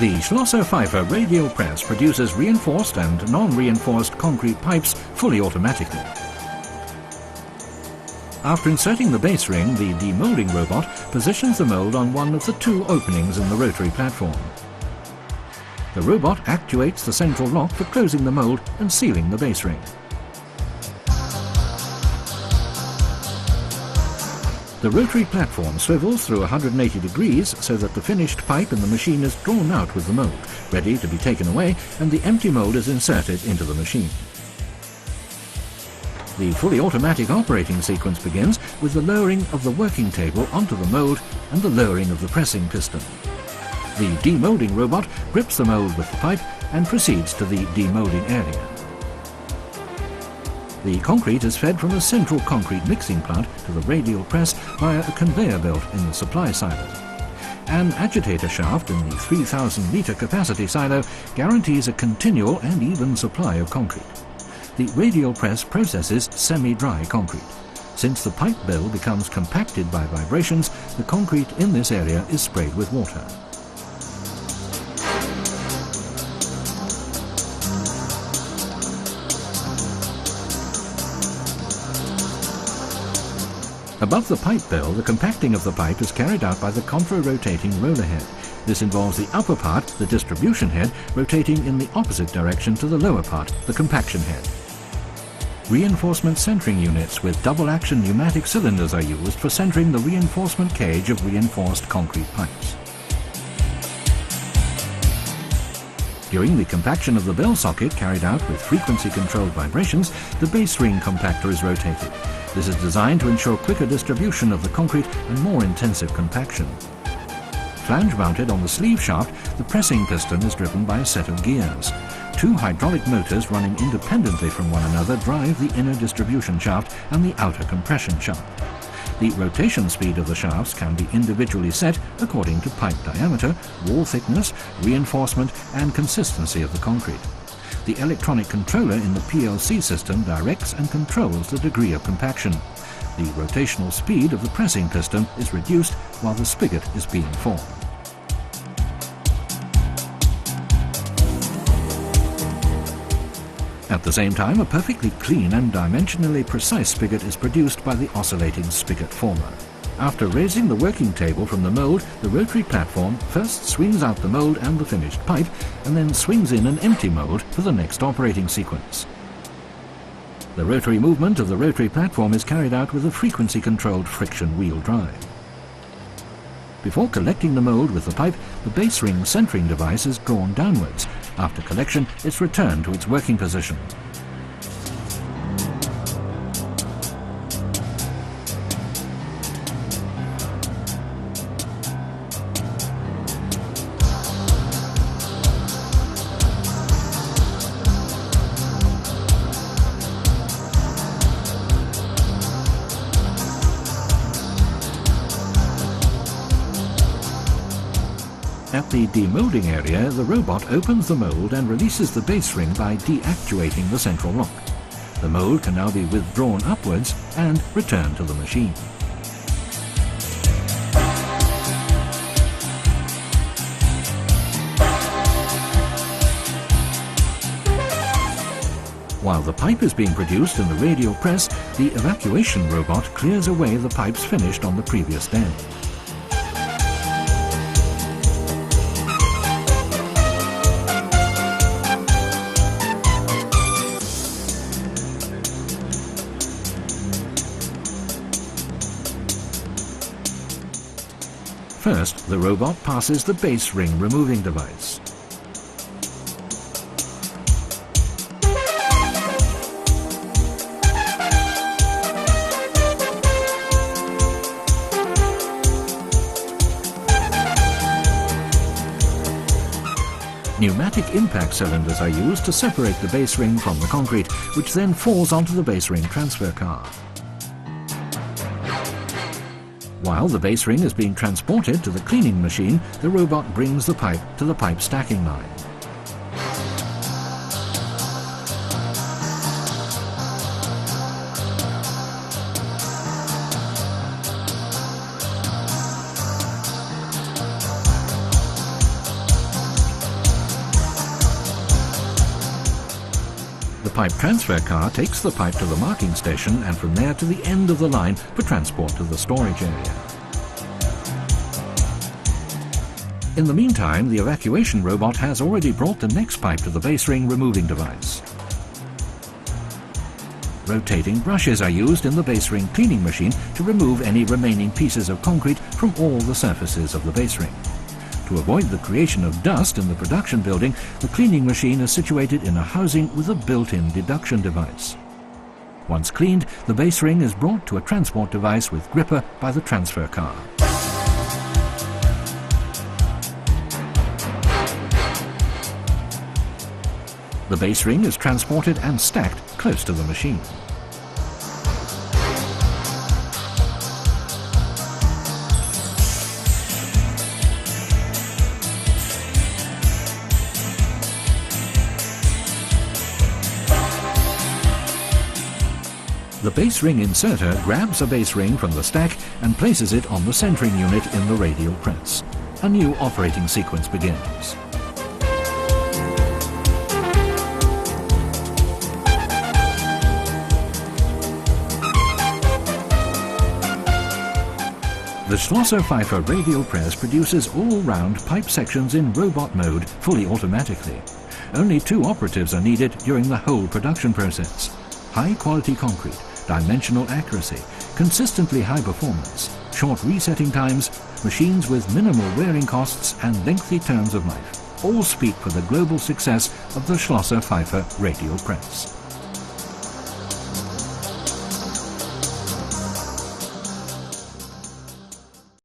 The Schlosser-Pfeiffer radial press produces reinforced and non-reinforced concrete pipes fully automatically. After inserting the base ring, the demoulding robot positions the mould on one of the two openings in the rotary platform. The robot actuates the central lock for closing the mould and sealing the base ring. The rotary platform swivels through 180 degrees so that the finished pipe in the machine is drawn out with the mould, ready to be taken away, and the empty mould is inserted into the machine. The fully automatic operating sequence begins with the lowering of the working table onto the mould and the lowering of the pressing piston. The demoulding robot grips the mould with the pipe and proceeds to the demoulding area. The concrete is fed from a central concrete mixing plant to the radial press via a conveyor belt in the supply silo. An agitator shaft in the 3,000-litre capacity silo guarantees a continual and even supply of concrete. The radial press processes semi-dry concrete. Since the pipe bill becomes compacted by vibrations, the concrete in this area is sprayed with water. Above the pipe bill, the compacting of the pipe is carried out by the contra-rotating roller head. This involves the upper part, the distribution head, rotating in the opposite direction to the lower part, the compaction head. Reinforcement centering units with double-action pneumatic cylinders are used for centering the reinforcement cage of reinforced concrete pipes. During the compaction of the bell socket carried out with frequency-controlled vibrations, the base ring compactor is rotated. This is designed to ensure quicker distribution of the concrete and more intensive compaction. Flange mounted on the sleeve shaft, the pressing piston is driven by a set of gears. Two hydraulic motors running independently from one another drive the inner distribution shaft and the outer compression shaft. The rotation speed of the shafts can be individually set according to pipe diameter, wall thickness, reinforcement and consistency of the concrete. The electronic controller in the PLC system directs and controls the degree of compaction. The rotational speed of the pressing piston is reduced while the spigot is being formed. At the same time, a perfectly clean and dimensionally precise spigot is produced by the oscillating spigot former. After raising the working table from the mould, the rotary platform first swings out the mould and the finished pipe, and then swings in an empty mould for the next operating sequence. The rotary movement of the rotary platform is carried out with a frequency-controlled friction wheel drive. Before collecting the mould with the pipe, the base ring centering device is drawn downwards. After collection, it's returned to its working position. At the demoulding area, the robot opens the mould and releases the base ring by deactuating the central lock. The mould can now be withdrawn upwards and returned to the machine. While the pipe is being produced in the radial press, the evacuation robot clears away the pipes finished on the previous day. First, the robot passes the base ring removing device. Pneumatic impact cylinders are used to separate the base ring from the concrete, which then falls onto the base ring transfer car. While the base ring is being transported to the cleaning machine, the robot brings the pipe to the pipe stacking line. pipe transfer car takes the pipe to the marking station and from there to the end of the line for transport to the storage area. In the meantime, the evacuation robot has already brought the next pipe to the base ring removing device. Rotating brushes are used in the base ring cleaning machine to remove any remaining pieces of concrete from all the surfaces of the base ring. To avoid the creation of dust in the production building, the cleaning machine is situated in a housing with a built-in deduction device. Once cleaned, the base ring is brought to a transport device with gripper by the transfer car. The base ring is transported and stacked close to the machine. The base ring inserter grabs a base ring from the stack and places it on the centering unit in the radial press. A new operating sequence begins. The Schlosser-Pfeiffer radial press produces all-round pipe sections in robot mode fully automatically. Only 2 operatives are needed during the whole production process. High-quality concrete, dimensional accuracy, consistently high performance, short resetting times, machines with minimal wearing costs and lengthy terms of life all speak for the global success of the Schlosser-Pfeiffer radial press.